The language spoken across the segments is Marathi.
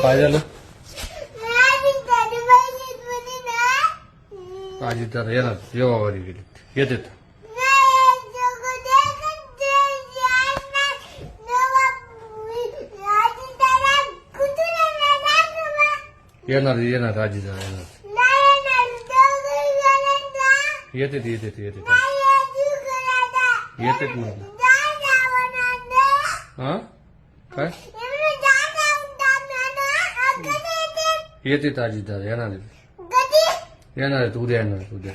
काय झालं? आजी तर येणार जेवावारी गेली येते येणार येणार आजी तर येणार येते येते येते येते म्हणलं हा काय येते आजी तर येणार येणार आहेत उद्या येणार आहेत उद्या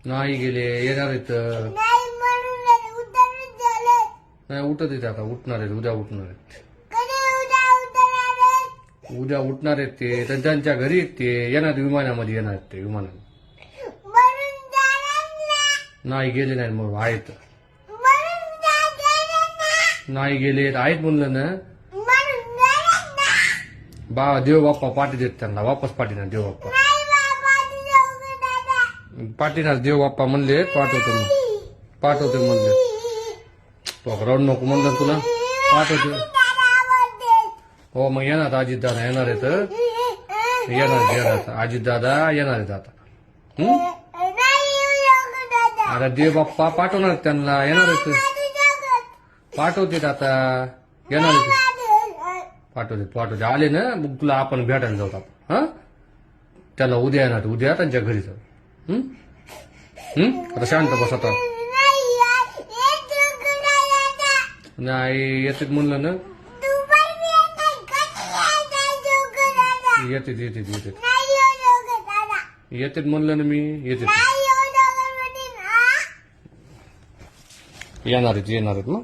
नाही गेले येणार आहेत नाही उठत येते आता उठणार आहेत उद्या उठणार आहेत उद्या उठणार आहेत ते त्यांच्या घरी आहेत ते येणार विमानामध्ये येणार आहेत ते विमानात नाही गेले नाही मग आहेत नाही गेले आहेत म्हणलं ना देव बाप्पा पाठी देत त्यांना वापस पाठीणार देव बाप्पा पाठीणार देव बाप्पा म्हणले पाठवते म्हणले तो रड नको म्हणलं तुला पाठवते हो मग येणार अजितदादा येणार आहेत येणार अजितदादा येणार आहेत आता अरे देव बाप्पा पाठवणार त्यांना येणार आहेत पाठवते आता येणार आहेत पाठवते आले ना मग तुला आपण भेटायला जाऊ आपण हा त्याला उद्या येणार उद्या त्यांच्या घरी जाऊ आता शांत बस आता नाही येते म्हणलं ना येते येते येते येते म्हणलं ना मी येते येणार आहेत मग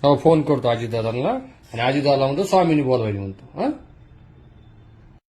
हो फोन करतो आजीदादांना आणि आजीदादाला म्हणतो स्वामीनी बोलवायला म्हणतो हा